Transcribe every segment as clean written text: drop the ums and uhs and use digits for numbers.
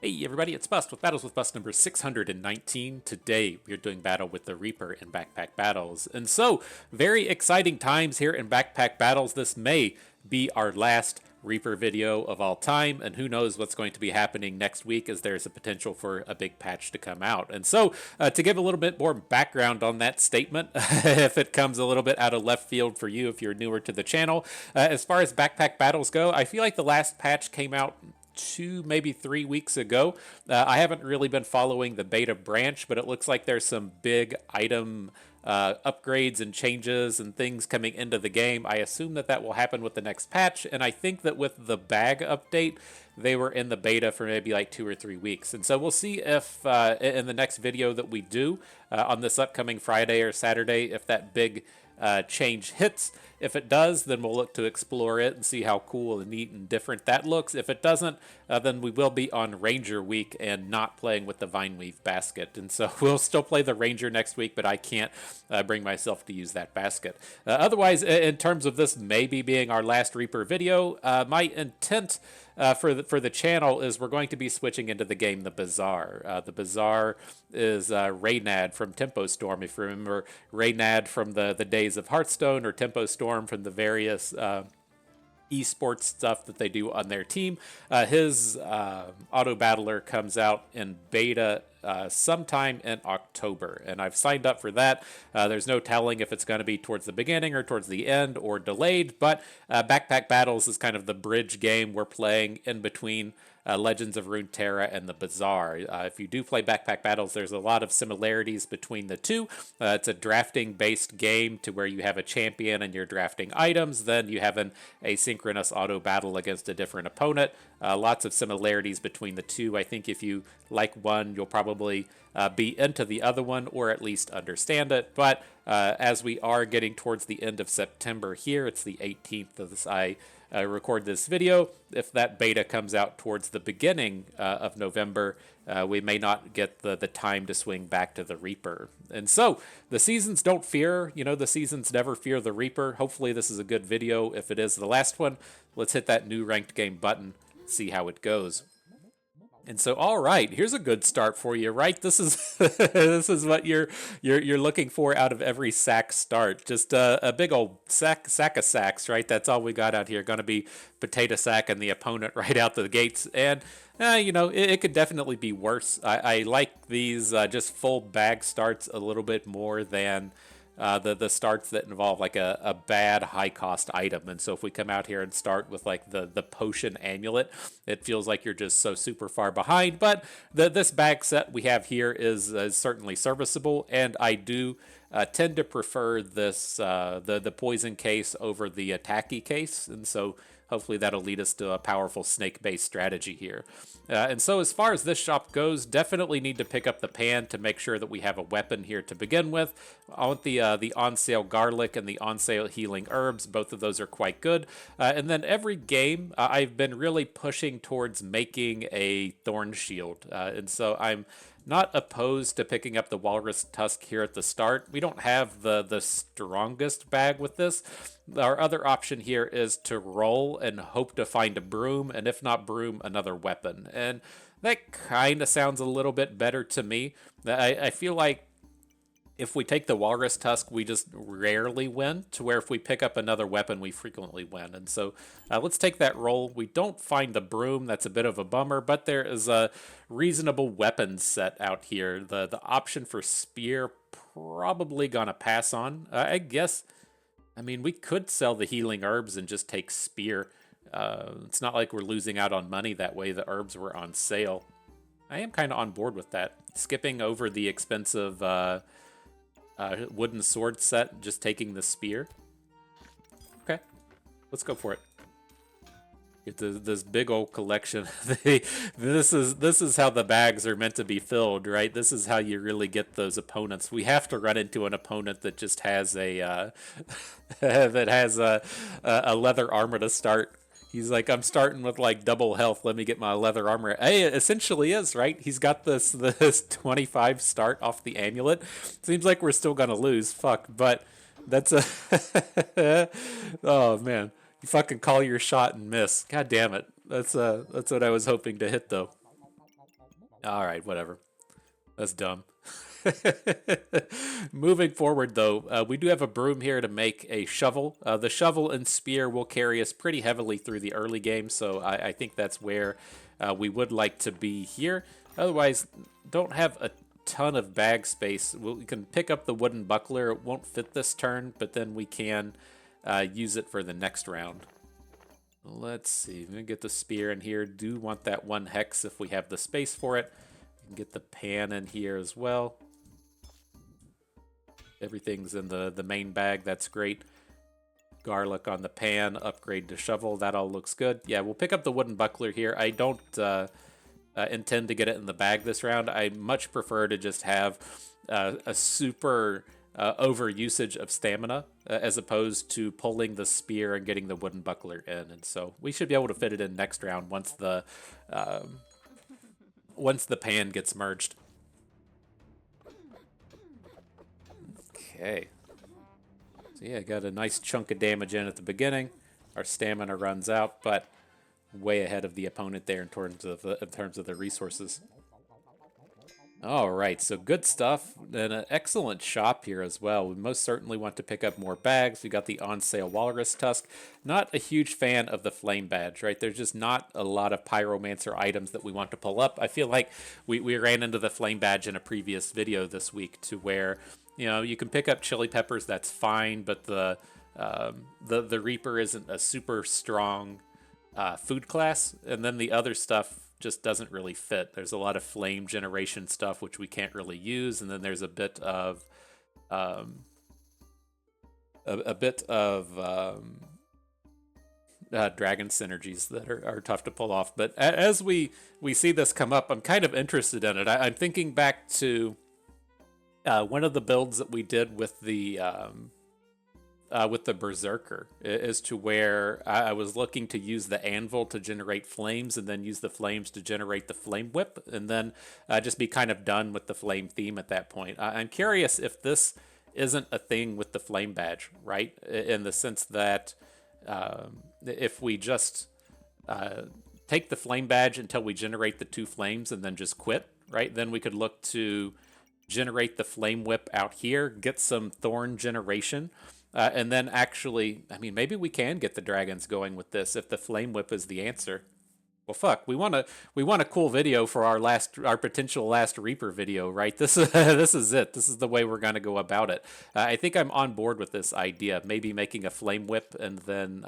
Hey everybody, it's Bust with Battles with Bust number 619. Today we are doing battle with the Reaper in Backpack Battles. And so, very exciting times here in Backpack Battles. This may be our last Reaper video of all time, and who knows what's going to be happening next week as there's a potential for a big patch to come out. And so, to give a little bit more background on that statement, if it comes a little bit out of left field for you if you're newer to the channel, as far as Backpack Battles go, I feel like the last patch came out 2, maybe 3 weeks ago. I haven't really been following the beta branch, but it looks like there's some big item upgrades and changes and things coming into the game. I assume that will happen with the next patch, and I think that with the bag update, they were in the beta for maybe like 2 or 3 weeks. And so we'll see if in the next video that we do on this upcoming Friday or Saturday, if that big change hits. If it does, then we'll look to explore it and see how cool and neat and different that looks. If it doesn't, then we will be on Ranger Week and not playing with the Vineweave basket. And so we'll still play the Ranger next week, but I can't bring myself to use that basket. Otherwise, in terms of this maybe being our last Reaper video, my intent for the channel is we're going to be switching into the game The Bazaar. The Bazaar is Reynad from Tempo Storm. If you remember Reynad from the days of Hearthstone, or Tempo Storm from the various esports stuff that they do on their team. His auto battler comes out in beta sometime in October, and I've signed up for that. There's no telling if it's going to be towards the beginning or towards the end or delayed, but Backpack Battles is kind of the bridge game we're playing in between Legends of Runeterra and the Bazaar. If you do play Backpack Battles, there's a lot of similarities between the two. It's a drafting-based game to where you have a champion and you're drafting items. Then you have an asynchronous auto battle against a different opponent. Lots of similarities between the two. I think if you like one, you'll probably be into the other one, or at least understand it. But as we are getting towards the end of September here, it's the 18th of this. I record this video. If that beta comes out towards the beginning of November, we may not get the time to swing back to the Reaper. And so the seasons don't fear, the seasons never fear the Reaper. Hopefully this is a good video. If it is the last one, let's hit that new ranked game button, see how it goes. And so, all right, here's a good start for you, right? This is this is what you're looking for out of every sack start. Just a big old sack of sacks, right? That's all we got out here. Going to be potato sack and the opponent right out the gates. And it could definitely be worse. I like these just full bag starts a little bit more than the starts that involve like a bad high cost item. And so if we come out here and start with like the potion amulet, it feels like you're just so super far behind. But this bag set we have here is certainly serviceable, and I do tend to prefer this the poison case over the attacky case. And so hopefully that'll lead us to a powerful snake-based strategy here. And so as far as this shop goes, definitely need to pick up the pan to make sure that we have a weapon here to begin with. I want the on-sale garlic and the on-sale healing herbs. Both of those are quite good. And then every game, I've been really pushing towards making a thorn shield. And so I'm not opposed to picking up the walrus tusk here at the start. We don't have the strongest bag with this. Our other option here is to roll and hope to find a broom, and if not broom, another weapon. And that kind of sounds a little bit better to me. I feel like if we take the walrus tusk, we just rarely win, to where if we pick up another weapon, we frequently win. And so let's take that roll. We don't find the broom. That's a bit of a bummer, but there is a reasonable weapon set out here. The option for spear, probably gonna pass on. I guess, we could sell the healing herbs and just take spear. It's not like we're losing out on money that way. The herbs were on sale. I am kind of on board with that. Skipping over the expensive wooden sword set, just taking the spear. Okay, let's go for it. Get this big old collection. This is how the bags are meant to be filled, right? This is how you really get those opponents. We have to run into an opponent that just has a that has a leather armor to start. He's like, I'm starting with like double health. Let me get my leather armor. Hey, it essentially is, right? He's got this 25 start off the amulet. Seems like we're still gonna lose. Fuck, but that's a oh man, you fucking call your shot and miss. God damn it. That's what I was hoping to hit though. All right, whatever. That's dumb. Moving forward, though, we do have a broom here to make a shovel. The shovel and spear will carry us pretty heavily through the early game, so I think that's where we would like to be here. Otherwise, don't have a ton of bag space. We can pick up the wooden buckler. It won't fit this turn, but then we can use it for the next round. Let's see. I'm going to get the spear in here. Do want that 1 hex if we have the space for it. Get the pan in here as well. Everything's in the main bag. That's great. Garlic on the pan. Upgrade to shovel. That all looks good. Yeah, we'll pick up the wooden buckler here. I don't intend to get it in the bag this round. I much prefer to just have a super over usage of stamina as opposed to pulling the spear and getting the wooden buckler in. And so we should be able to fit it in next round once the pan gets merged. Okay. So yeah, got a nice chunk of damage in at the beginning. Our stamina runs out, but way ahead of the opponent there in terms of the resources. All right, so good stuff, and an excellent shop here as well. We most certainly want to pick up more bags. We got the on sale walrus tusk. Not a huge fan of the flame badge, right? There's just not a lot of pyromancer items that we want to pull up. I feel like we ran into the flame badge in a previous video this week to where, you know, you can pick up chili peppers, that's fine, but the Reaper isn't a super strong food class, and then the other stuff just doesn't really fit. There's a lot of flame generation stuff which we can't really use, and then there's a bit of dragon synergies that are tough to pull off. But as we see this come up, I'm kind of interested in it. I'm thinking back to one of the builds that we did with the Berserker, as to where I was looking to use the anvil to generate flames and then use the flames to generate the flame whip, and then just be kind of done with the flame theme at that point. I'm curious if this isn't a thing with the flame badge, right? In the sense that if we just take the flame badge until we generate the 2 flames and then just quit, right? Then we could look to generate the flame whip out here, get some thorn generation, and then actually, I mean, maybe we can get the dragons going with this if the flame whip is the answer. Well, fuck, we want a cool video for our potential last Reaper video, right? This is this is it. This is the way we're gonna go about it. I think I'm on board with this idea. Maybe making a flame whip and then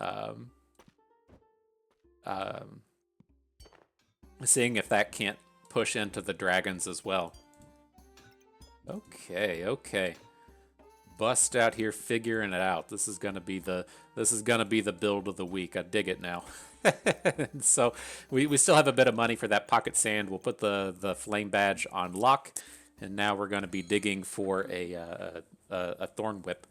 seeing if that can't push into the dragons as well. Okay. Bust out here figuring it out. This is gonna be the build of the week. I dig it now. So we still have a bit of money for that pocket sand. We'll put the flame badge on lock, and now we're gonna be digging for a thorn whip,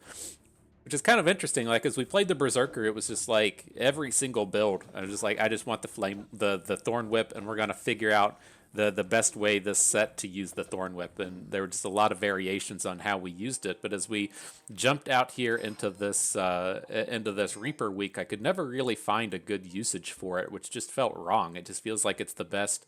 which is kind of interesting. Like, as we played the Berserker, it was just like every single build. I was just like, I just want the thorn whip, and we're gonna figure out the best way this set to use the thorn whip, and there were just a lot of variations on how we used it. But as we jumped out here into this Reaper week, I could never really find a good usage for it, which just felt wrong. It just feels like it's the best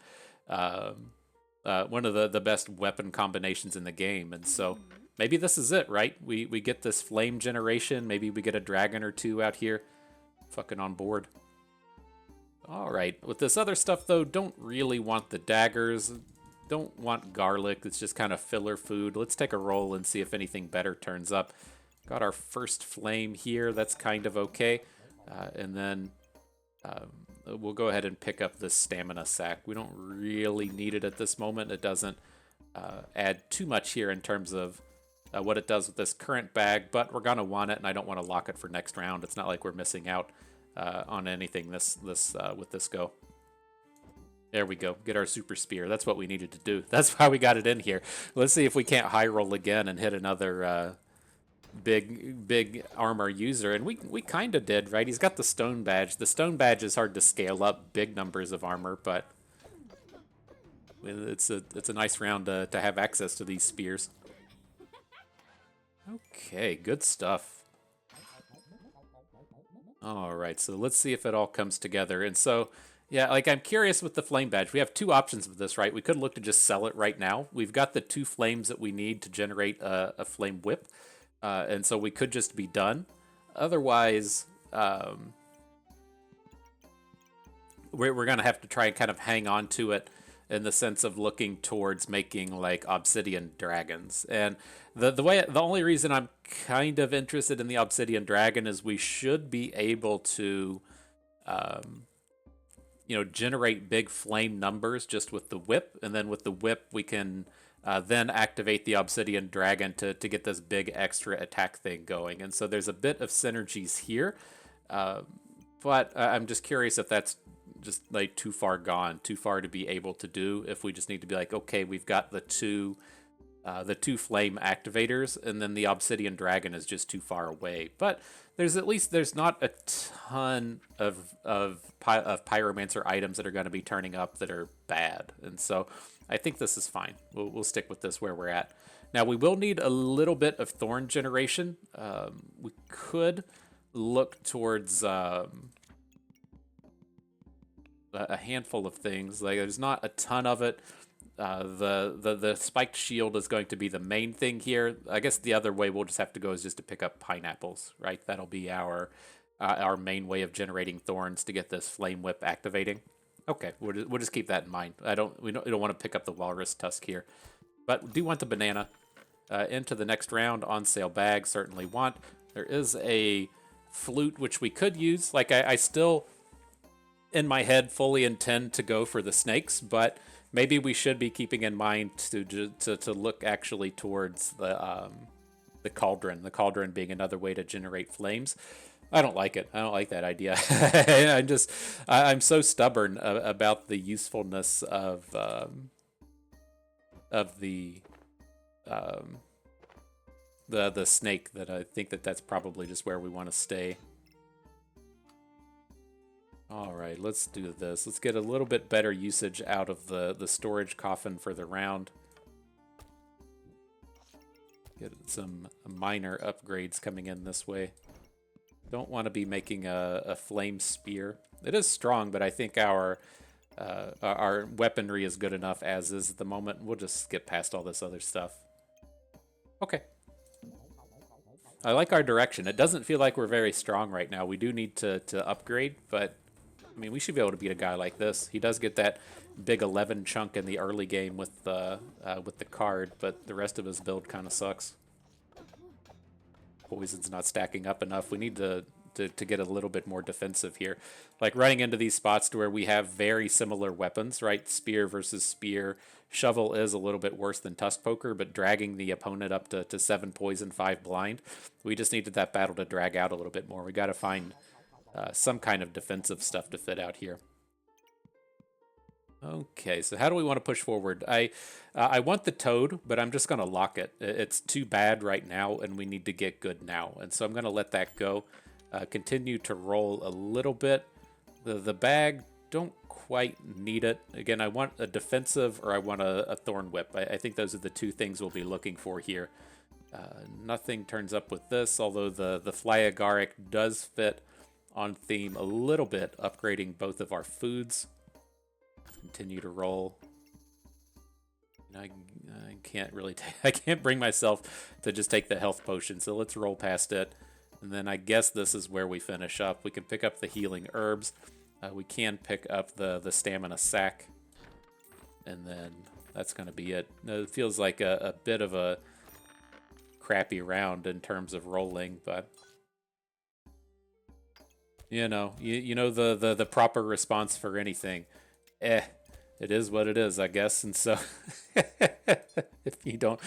one of the best weapon combinations in the game, and so maybe this is it, right? We get this flame generation, maybe we get a dragon or 2 out here. Fucking on board. All right, with this other stuff, though, don't really want the daggers, don't want garlic. It's just kind of filler food. Let's take a roll and see if anything better turns up. Got our first flame here. That's kind of okay. And then we'll go ahead and pick up this stamina sack. We don't really need it at this moment. It doesn't add too much here in terms of what it does with this current bag, but we're going to want it, and I don't want to lock it for next round. It's not like we're missing out on anything with this go. There we go. Get our super spear. That's what we needed to do. That's why we got it in here. Let's see if we can't high roll again and hit another big armor user. And we kind of did, right? He's got the stone badge. The stone badge is hard to scale up big numbers of armor, but it's a nice round to have access to these spears. Okay, good stuff. All right, so let's see if it all comes together. And so Yeah, like I'm curious with the flame badge. We have two options with this, right? We could look to just sell it right now. We've got the two flames that we need to generate a flame whip, and so we could just be done. Otherwise, we're gonna have to try and kind of hang on to it in the sense of looking towards making like obsidian dragons. And the only reason I'm kind of interested in the obsidian dragon is we should be able to um, generate big flame numbers just with the whip, and then with the whip we can then activate the obsidian dragon to get this big extra attack thing going. And so there's a bit of synergies here, uh, but I'm just curious if that's just like too far gone, too far to be able to do. If we just need to be like, okay, we've got the two flame activators, and then the obsidian dragon is just too far away. But there's not a ton of pyromancer items that are going to be turning up that are bad, and so I think this is fine. We'll stick with this where we're at. Now we will need a little bit of thorn generation. We could look towards a handful of things. Like there's not a ton of it. The spiked shield is going to be the main thing here. I guess the other way we'll just have to go is just to pick up pineapples, right? That'll be our main way of generating thorns to get this flame whip activating. Okay, we'll just keep that in mind. We don't want to pick up the walrus tusk here, but we do want the banana. Into the next round, on sale bag, certainly want. There is a flute which we could use. Like I still in my head fully intend to go for the snakes, but maybe we should be keeping in mind to look actually towards the cauldron. The cauldron being another way to generate flames. I don't like it. I don't like that idea. I'm so stubborn about the usefulness of the snake that I think that's probably just where we want to stay. All right, let's do this. Let's get a little bit better usage out of the storage coffin for the round. Get some minor upgrades coming in this way. Don't want to be making a flame spear. It is strong, but I think our weaponry is good enough as is at the moment. We'll just skip past all this other stuff. Okay. I like our direction. It doesn't feel like we're very strong right now. We do need to upgrade, but I mean, we should be able to beat a guy like this. He does get that big 11 chunk in the early game with the card, but the rest of his build kind of sucks. Poison's not stacking up enough. We need to get a little bit more defensive here. Like running into these spots to where we have very similar weapons, right? Spear versus spear. Shovel is a little bit worse than Tusk Poker, but dragging the opponent up to 7 poison, 5 blind. We just needed that battle to drag out a little bit more. We got to find some kind of defensive stuff to fit out here. Okay, so how do we want to push forward? I want the toad, but I'm just going to lock it. It's too bad right now, and we need to get good now. And so I'm going to let that go. Continue to roll a little bit. The bag, don't quite need it. Again, I want a defensive or I want a thorn whip. I think those are the two things we'll be looking for here. Nothing turns up with this, although the fly agaric does fit on theme a little bit, upgrading both of our foods. Continue to roll. I can't really I can't bring myself to just take the health potion, so let's roll past it. And then I guess this is where we finish up. We can pick up the healing herbs. We can pick up the stamina sack. And then that's going to be it. It feels like a bit of a crappy round in terms of rolling, but you know the proper response for anything. It is what it is, I guess. And so if you don't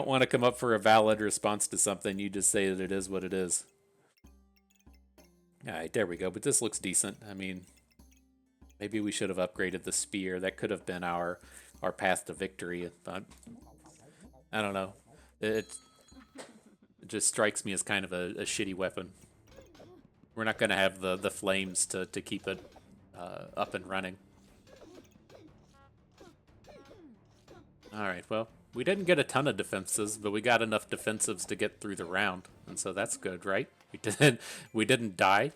want to come up for a valid response to something, you just say that it is what it is. All right, there we go. But this looks decent. I mean, maybe we should have upgraded the spear. That could have been our path to victory. But I don't know. It just strikes me as kind of a shitty weapon. We're not going to have the flames to keep it up and running. Alright, well, we didn't get a ton of defenses, but we got enough defensives to get through the round, and so that's good, right? We didn't die.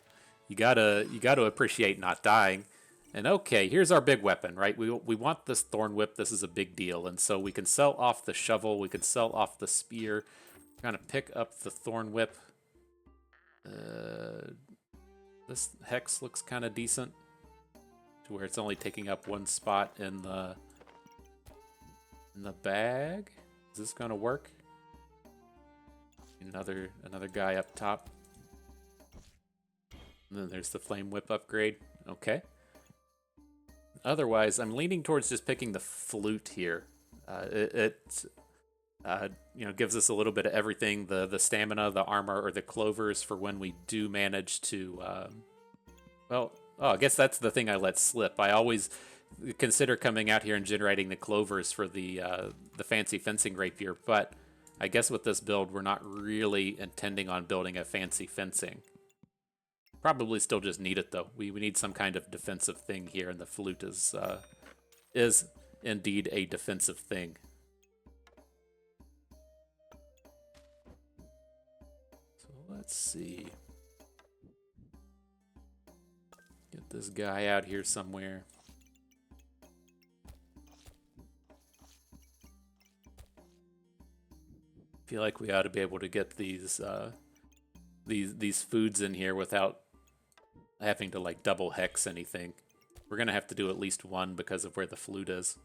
You gotta appreciate not dying. And okay, here's our big weapon, right? We want this thorn whip. This is a big deal. And so we can sell off the shovel. We can sell off the spear. Kind of pick up the thorn whip. This hex looks kind of decent, to where it's only taking up one spot in the bag. Is this gonna work? Another guy up top. And then there's the flame whip upgrade. Okay. Otherwise, I'm leaning towards just picking the flute here. It gives us a little bit of everything: the stamina, the armor, or the clovers for when we do manage to. I guess that's the thing I let slip. I always consider coming out here and generating the clovers for the fancy fencing rapier, but I guess with this build, we're not really intending on building a fancy fencing. Probably still just need it though. We need some kind of defensive thing here, and the flute is indeed a defensive thing. So let's see. Get this guy out here somewhere. Feel like we ought to be able to get these foods in here without having to like double hex anything. We're gonna have to do at least one because of where the flute is.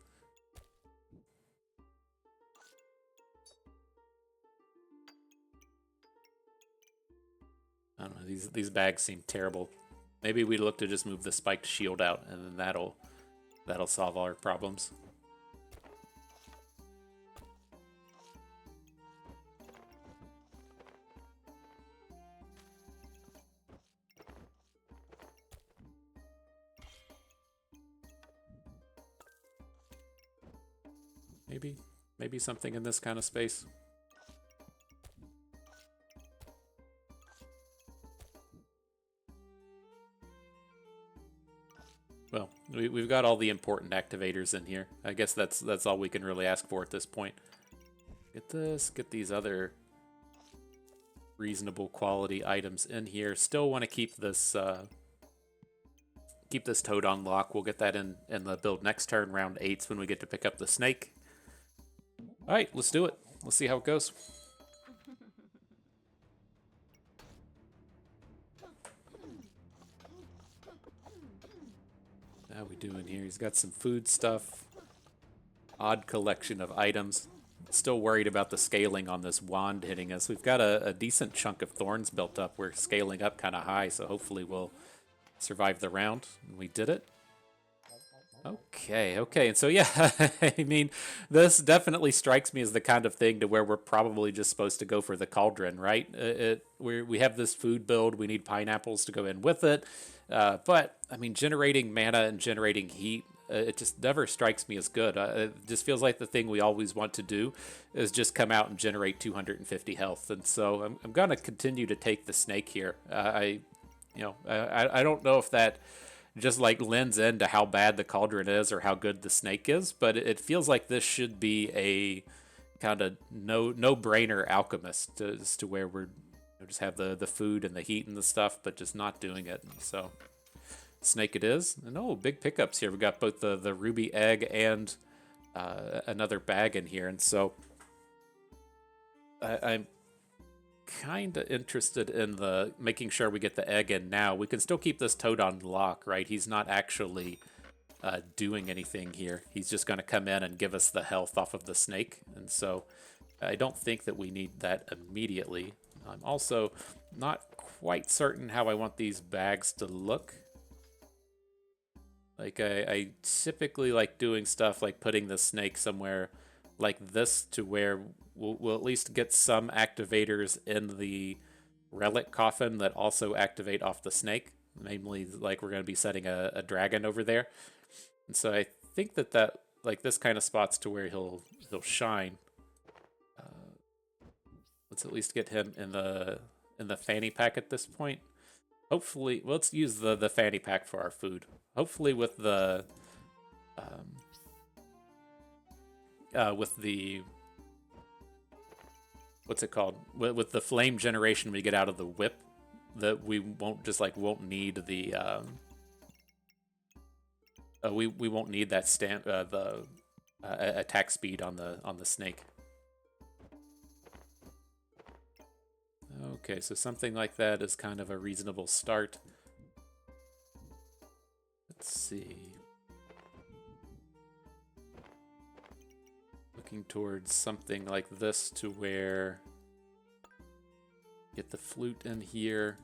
I don't know, these bags seem terrible. Maybe we look to just move the spiked shield out, and then that'll solve all our problems. Maybe something in this kind of space. Well, we've got all the important activators in here. I guess that's all we can really ask for at this point. Get this, get these other reasonable quality items in here. Still want to keep this toad on lock. We'll get that in the build next turn, round 8's when we get to pick up the snake. All right, let's do it. Let's see how it goes. How we doing here? He's got some food stuff. Odd collection of items. Still worried about the scaling on this wand hitting us. We've got a decent chunk of thorns built up. We're scaling up kind of high, so hopefully we'll survive the round. We did it. Okay, and so yeah, I mean, this definitely strikes me as the kind of thing to where we're probably just supposed to go for the cauldron, right? We have this food build, we need pineapples to go in with it, but I mean, generating mana and generating heat, it just never strikes me as good. It just feels like the thing we always want to do is just come out and generate 250 health, and so I'm gonna continue to take the snake here. I don't know if that just like lends into how bad the cauldron is or how good the snake is, but it feels like this should be a kind of no-brainer alchemist as to where we're just have the food and the heat and the stuff, but just not doing it. So snake it is. And oh, big pickups here. We got both the ruby egg and another bag in here, and so I'm kind of interested in the making sure we get the egg in now. We can still keep this toad on lock, right? He's not actually doing anything here. He's just going to come in and give us the health off of the snake, and so I don't think that we need that immediately. I'm also not quite certain how I want these bags to look. Like I typically like doing stuff like putting the snake somewhere like this to where we'll at least get some activators in the relic coffin that also activate off the snake. Namely, like we're going to be setting a dragon over there. And so I think that like this kind of spots to where he'll shine. Let's at least get him in the fanny pack at this point. Hopefully, let's use the fanny pack for our food. Hopefully with the what's it called? With the flame generation we get out of the whip, that we won't need We won't need that the attack speed on the snake. Okay, so something like that is kind of a reasonable start. Let's see. Looking towards something like this to where get the flute in here.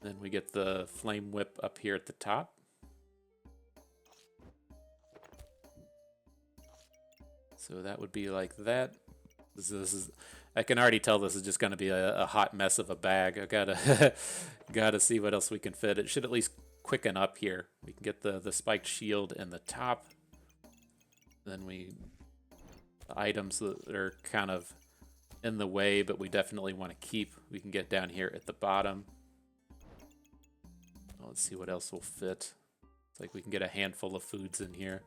Then we get the flame whip up here at the top. So that would be like that. This is I can already tell this is just going to be a hot mess of a bag. I gotta gotta see what else we can fit. It should at least quicken up here. We can get the spiked shield in the top. Then the items that are kind of in the way, but we definitely want to keep. We can get down here at the bottom. Let's see what else will fit. It's like we can get a handful of foods in here.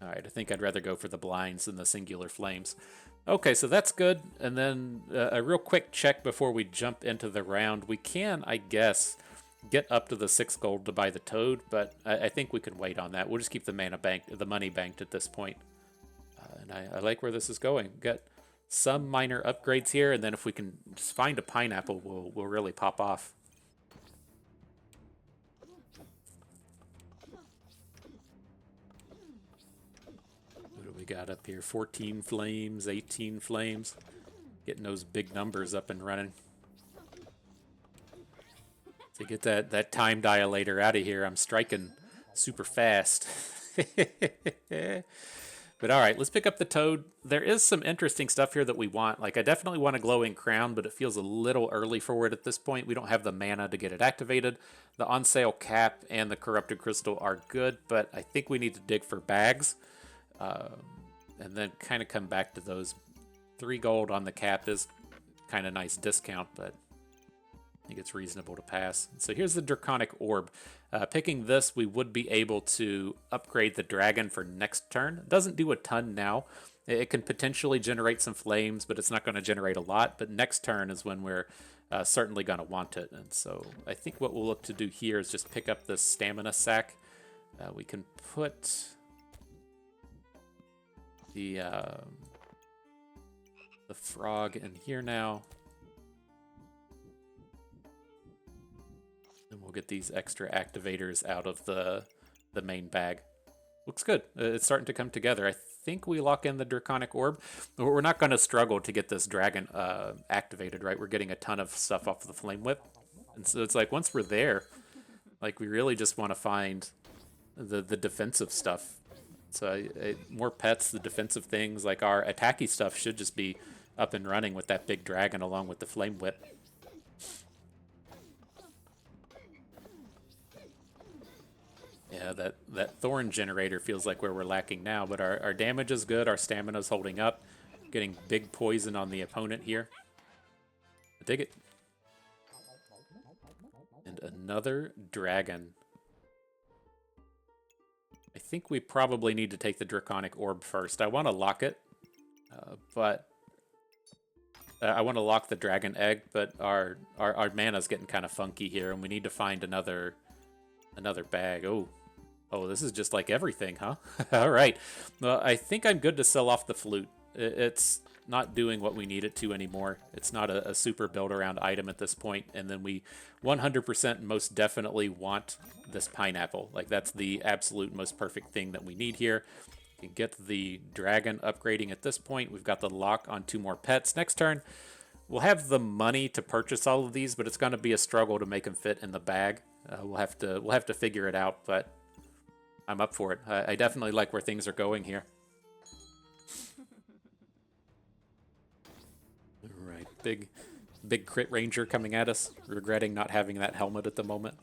All right, I think I'd rather go for the blinds than the singular flames. Okay, so that's good. And then a real quick check before we jump into the round. We can, I guess, get up to the 6 gold to buy the toad, but I think we can wait on that. We'll just keep the money banked at this point. And I like where this is going. Got some minor upgrades here, and then if we can just find a pineapple, we'll really pop off. We got up here 14 flames, 18 flames, getting those big numbers up and running. To get that time dilator out of here, I'm striking super fast. But all right, let's pick up the toad. There is some interesting stuff here that we want. Like, I definitely want a glowing crown, but it feels a little early for it at this point. We don't have the mana to get it activated. The on sale cap and the corrupted crystal are good, but I think we need to dig for bags. And then kind of come back to those. 3 gold on the cap is kind of nice discount, but I think it's reasonable to pass. So here's the Draconic Orb. Picking this, we would be able to upgrade the dragon for next turn. It doesn't do a ton now. It can potentially generate some flames, but it's not going to generate a lot. But next turn is when we're certainly going to want it. And so I think what we'll look to do here is just pick up this stamina sack. We can put the frog in here now. And we'll get these extra activators out of the main bag. Looks good. It's starting to come together. I think we lock in the Draconic Orb. We're not going to struggle to get this dragon activated, right? We're getting a ton of stuff off the Flame Whip. And so it's like, once we're there, like, we really just want to find the defensive stuff. So more pets, the defensive things, like our attacky stuff should just be up and running with that big dragon along with the Flame Whip. Yeah, that thorn generator feels like where we're lacking now, but our damage is good, our stamina's holding up. Getting big poison on the opponent here. I dig it. And another dragon. I think we probably need to take the Draconic Orb first. I want to lock it, but I want to lock the Dragon Egg, but our mana's getting kind of funky here, and we need to find another bag. Oh, this is just like everything, huh? All right. Well, I think I'm good to sell off the flute. It's not doing what we need it to anymore. It's not a super build-around item at this point, and then we 100% most definitely want this pineapple. Like, that's the absolute most perfect thing that we need here. We can get the dragon upgrading at this point. We've got the lock on 2 more pets. Next turn, we'll have the money to purchase all of these, but it's going to be a struggle to make them fit in the bag. We'll have to figure it out, but I'm up for it. I definitely like where things are going here. All right, big crit ranger coming at us. Regretting not having that helmet at the moment.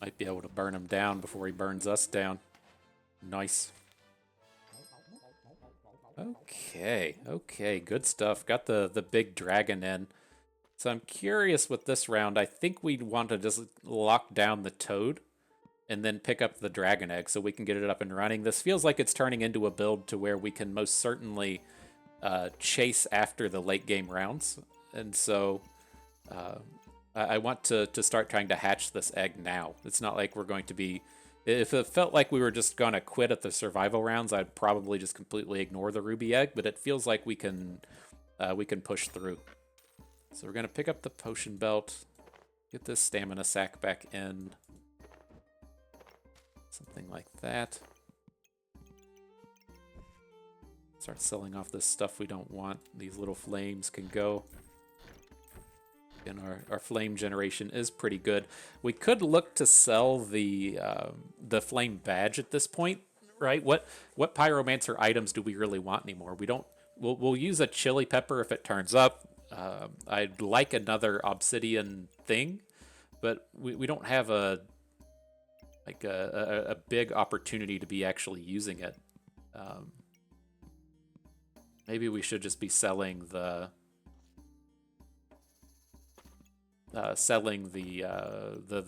Might be able to burn him down before he burns us down. Nice. Okay, good stuff. Got the big dragon in. So I'm curious with this round. I think we'd want to just lock down the toad. and then pick up the dragon egg so we can get it up and running. This feels like it's turning into a build to where we can most certainly chase after the late game rounds. And so uh, I want to start trying to hatch this egg now. It's not like we're going to be. If it felt like we were just going to quit at the survival rounds, I'd probably just completely ignore the ruby egg. But it feels like we can push through. So we're going to pick up the potion belt, get this stamina sack back in. Something like that. Start selling off this stuff we don't want. These little flames can go. And our flame generation is pretty good. We could look to sell the flame badge at this point, right? What pyromancer items do we really want anymore? We don't. We'll use a chili pepper if it turns up. I'd like another obsidian thing, but we don't have a big opportunity to be actually using it. Maybe we should just be selling the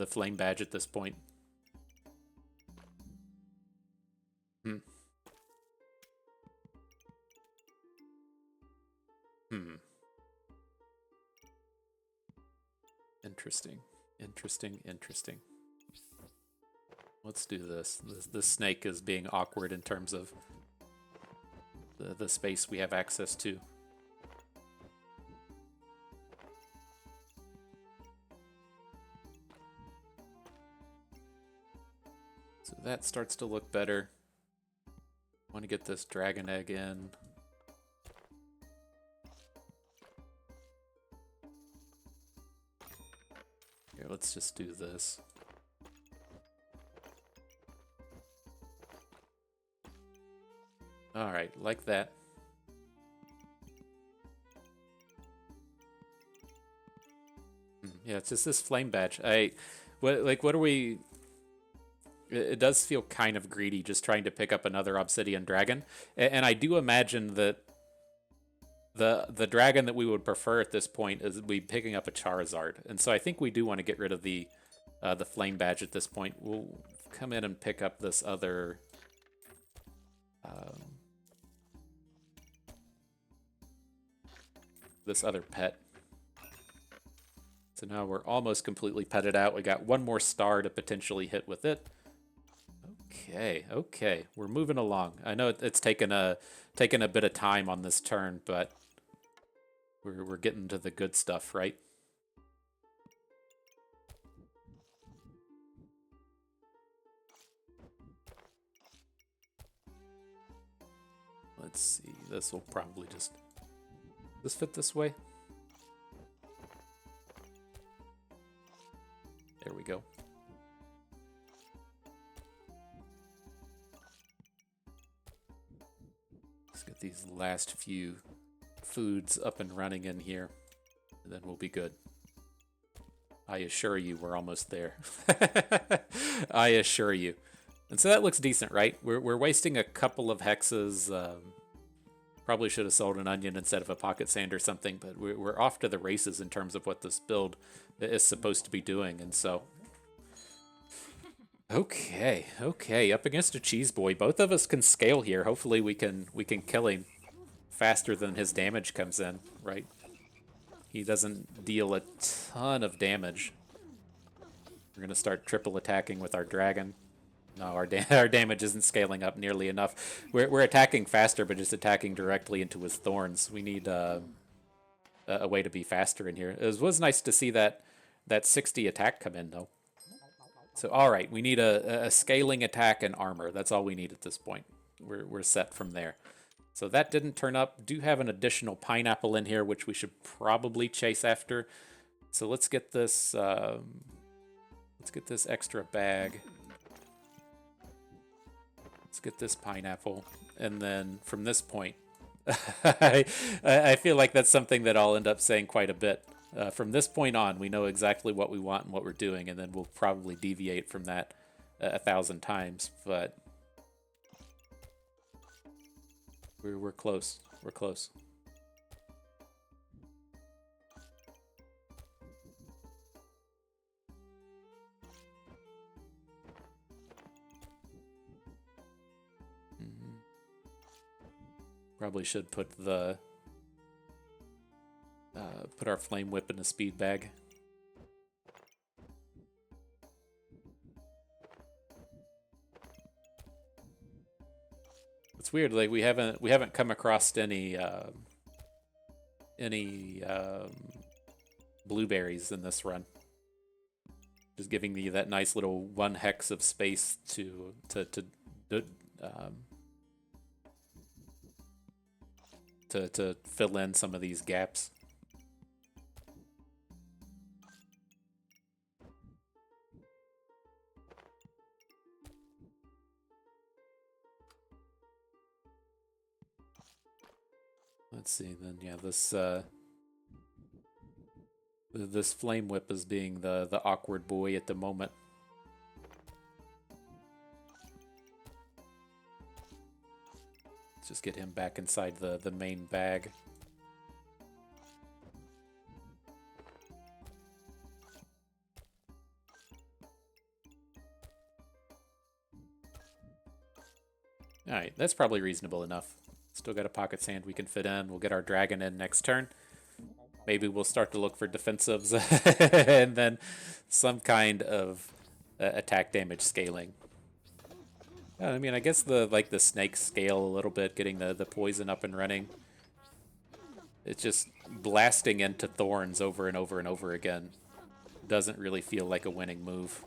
flame badge at this point. Interesting. Let's do this. This snake is being awkward in terms of the space we have access to. So that starts to look better. Want to get this dragon egg in. Here, let's just do this. All right, like that. Yeah, it's just this flame badge. What are we? It does feel kind of greedy just trying to pick up another obsidian dragon, and I do imagine that the dragon that we would prefer at this point is we picking up a Charizard, and so I think we do want to get rid of the flame badge at this point. We'll come in and pick up this other. This other pet. So now we're almost completely petted out. We got one more star to potentially hit with it. Okay. We're moving along. I know it's taken a bit of time on this turn, but we're getting to the good stuff, right? Let's see. This will probably just... Does this fit this way? There we go. Let's get these last few foods up and running in here, and then we'll be good. I assure you we're almost there. I assure you. And so that looks decent, right? We're wasting a couple of hexes. Probably should have sold an onion instead of a pocket sand or something, but we're off to the races in terms of what this build is supposed to be doing. And so, okay, up against a cheese boy. Both of us can scale here. Hopefully we can kill him faster than his damage comes in, right? He doesn't deal a ton of damage. We're gonna start triple attacking with our dragon. No, our damage isn't scaling up nearly enough. We're attacking faster, but just attacking directly into his thorns. We need a way to be faster in here. It was nice to see that 60 attack come in, though. So, all right, we need a scaling attack and armor. That's all we need at this point. We're set from there. So that didn't turn up. Do have an additional pineapple in here, which we should probably chase after. So let's get this. Let's get this extra bag. Let's get this pineapple, and then from this point, I feel like that's something that I'll end up saying quite a bit. From this point on, we know exactly what we want and what we're doing, and then we'll probably deviate from that 1,000 times. But we're close. We're close. Probably should put the put our flame whip in the speed bag. It's weird, like we haven't come across any blueberries in this run. Just giving me that nice little 1 hex of space um, to fill in some of these gaps. Let's see, then yeah, this flame whip is being the awkward boy at the moment. Let's just get him back inside the main bag. Alright, that's probably reasonable enough. Still got a pocket sand we can fit in. We'll get our dragon in next turn. Maybe we'll start to look for defensives and then some kind of attack damage scaling. I mean, I guess the snake scale a little bit, getting the poison up and running. It's just blasting into thorns over and over and over again. Doesn't really feel like a winning move.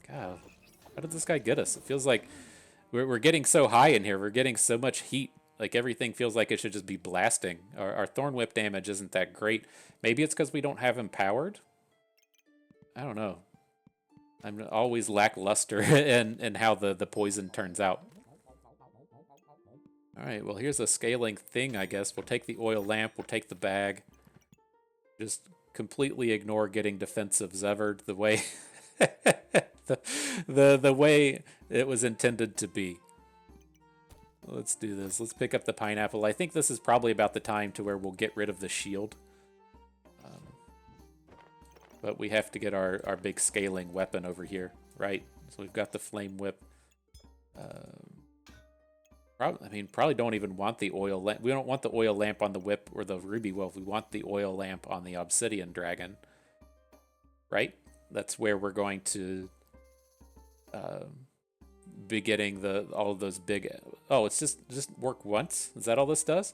God, how did this guy get us? It feels like we're getting so high in here. We're getting so much heat. Like, everything feels like it should just be blasting. Our Thorn Whip damage isn't that great. Maybe it's because we don't have him powered? I don't know. I'm always lackluster in how the poison turns out. Alright, well, here's a scaling thing, I guess. We'll take the oil lamp. We'll take the bag. Just completely ignore getting defensives ever the way... the way it was intended to be. Let's do this. Let's pick up the pineapple. I think this is probably about the time to where we'll get rid of the shield. But we have to get our big scaling weapon over here, right? So we've got the flame whip. Probably don't even want the oil lamp. We don't want the oil lamp on the whip or the ruby wolf. We want the oil lamp on the obsidian dragon, right? That's where we're going to be getting all of those big... Oh, it's just work once? Is that all this does?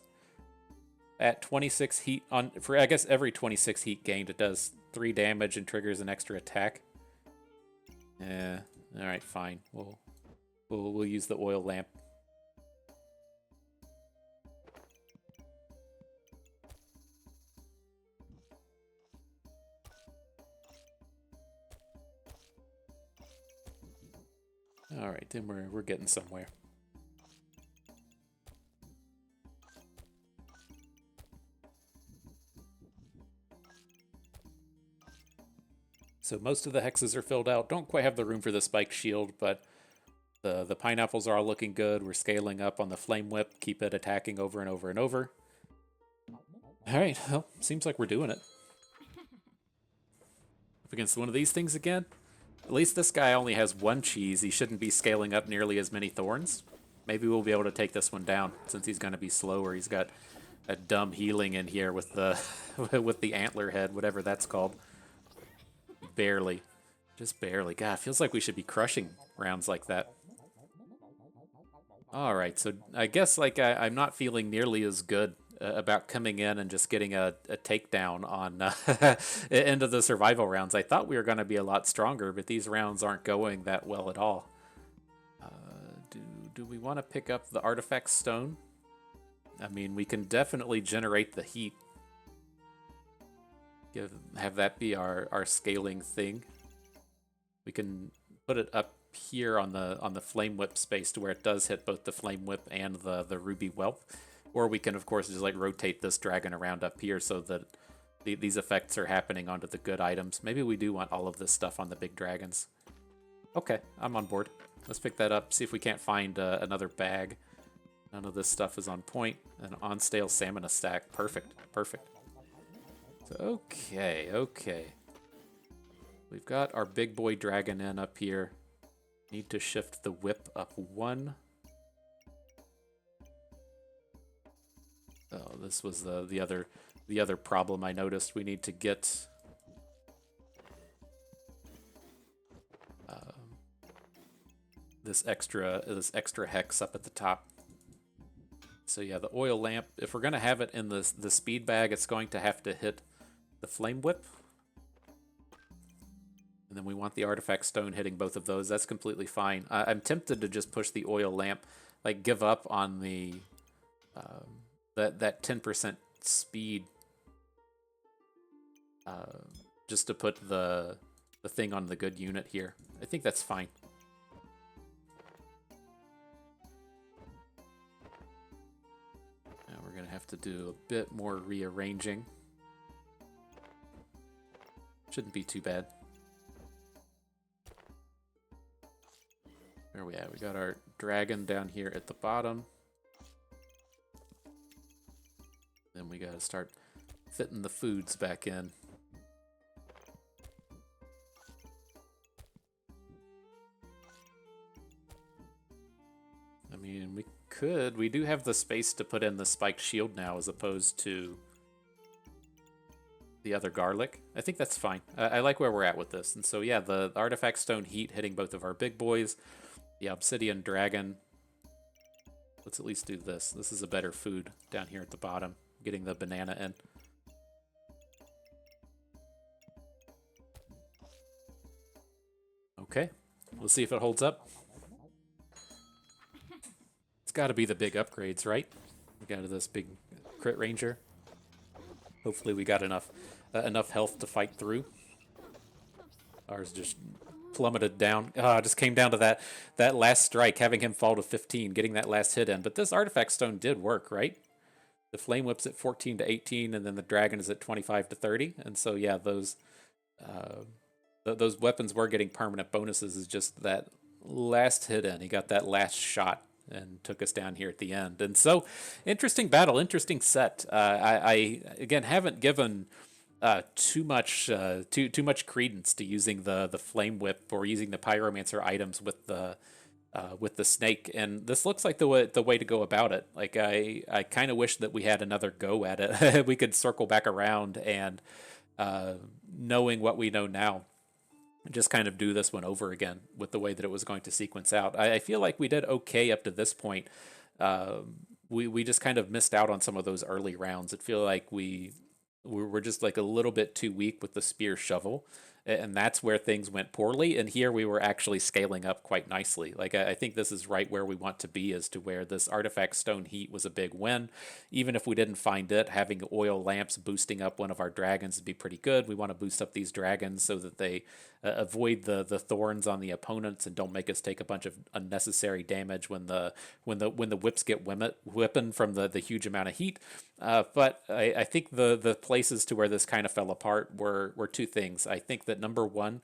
At 26 heat for I guess every 26 heat gained, it does 3 damage and triggers an extra attack. Yeah. All right, fine. We'll use the oil lamp. All right, then we're getting somewhere. So most of the hexes are filled out. Don't quite have the room for the spike shield, but the pineapples are all looking good. We're scaling up on the flame whip. Keep it attacking over and over and over. All right, well, seems like we're doing it. Up against one of these things again? At least this guy only has 1 cheese. He shouldn't be scaling up nearly as many thorns. Maybe we'll be able to take this one down since he's going to be slower. He's got a dumb healing in here with the with the antler head, whatever that's called. Barely. Just barely. God, it feels like we should be crushing rounds like that. Alright, so I guess I'm not feeling nearly as good about coming in and just getting a takedown on into the survival rounds. I thought we were going to be a lot stronger, but these rounds aren't going that well at all. Do we want to pick up the artifact stone? I mean, we can definitely generate the heat. Have that be our scaling thing. We can put it up here on the flame whip space to where it does hit both the flame whip and the ruby whelp. Or we can, of course, just rotate this dragon around up here so that these effects are happening onto the good items. Maybe we do want all of this stuff on the big dragons. Okay, I'm on board. Let's pick that up, see if we can't find another bag. None of this stuff is on point. An on-stale salmon stack. Perfect, perfect. So, okay. We've got our big boy dragon in up here. Need to shift the whip up 1. this was the other problem I noticed. We need to get this extra hex up at the top. So yeah, the oil lamp, if we're gonna have it in the speed bag, it's going to have to hit the flame whip. And then we want the artifact stone hitting both of those. That's completely fine. I'm tempted to just push the oil lamp, like give up on the that 10% speed, just to put the thing on the good unit here. I think that's fine. Now we're gonna have to do a bit more rearranging. Shouldn't be too bad. Where are we at? We got our dragon down here at the bottom. Then we gotta start fitting the foods back in. I mean, we do have the space to put in the spiked shield now as opposed to the other garlic. I think that's fine. I like where we're at with this. And so yeah, the artifact stone heat hitting both of our big boys. The obsidian dragon. Let's at least do this. This is a better food down here at the bottom. Getting the banana in. Okay. We'll see if it holds up. It's got to be the big upgrades, right? We got this big crit ranger. Hopefully we got enough health to fight through. Ours just plummeted down. Just came down to that last strike, having him fall to 15, getting that last hit in. But this artifact stone did work, right? The flame whip's at 14 to 18, and then the dragon is at 25 to 30. And so yeah, those weapons were getting permanent bonuses. Is just that last hit in. He got that last shot and took us down here at the end. And so, interesting battle, interesting set. I again haven't given too much credence to using the flame whip or using the pyromancer items with the snake, and this looks like the way to go about it. Like I kind of wish that we had another go at it. We could circle back around and knowing what we know now, just kind of do this one over again with the way that it was going to sequence out. I feel like we did okay up to this point. We just kind of missed out on some of those early rounds. It feel like we're just like a little bit too weak with the spear shovel, and that's where things went poorly. And here we were actually scaling up quite nicely. Like I think this is right where we want to be, as to where this artifact stone heat was a big win. Even if we didn't find it, having oil lamps boosting up one of our dragons would be pretty good. We want to boost up these dragons so that they avoid the thorns on the opponents and don't make us take a bunch of unnecessary damage when the whips get whipping from the huge amount of heat. But I think the places to where this kind of fell apart were two things. I think that number one,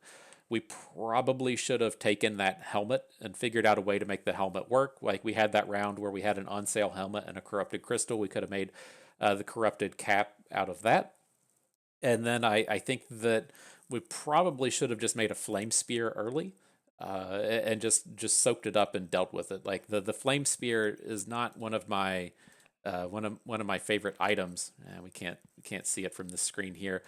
we probably should have taken that helmet and figured out a way to make the helmet work. Like we had that round where we had an on sale helmet and a corrupted crystal. We could have made the corrupted cap out of that. And then I think that we probably should have just made a flame spear early. And just soaked it up and dealt with it. Like the flame spear is not one of my one of my favorite items. We can't see it from the screen here,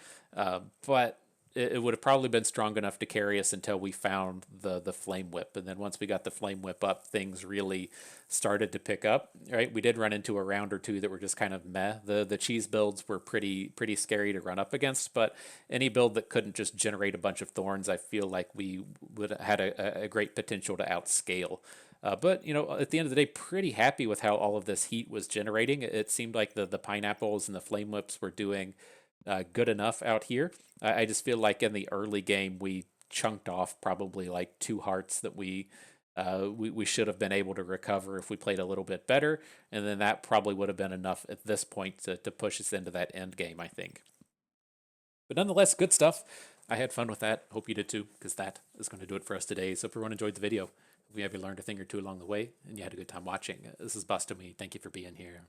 but it would have probably been strong enough to carry us until we found the flame whip. And then once we got the flame whip up, things really started to pick up. Right, we did run into a round or two that were just kind of meh. The cheese builds were pretty scary to run up against, but any build that couldn't just generate a bunch of thorns, I feel like we would have had a great potential to outscale. But, at the end of the day, pretty happy with how all of this heat was generating. It seemed like the pineapples and the flame whips were doing good enough out here. I just feel like in the early game, we chunked off probably like 2 hearts that we should have been able to recover if we played a little bit better. And then that probably would have been enough at this point to push us into that end game, I think. But nonetheless, good stuff. I had fun with that. Hope you did too, because that is going to do it for us today. So if everyone enjoyed the video, we have you learned a thing or two along the way, and you had a good time watching. This is Bust to Me. Thank you for being here.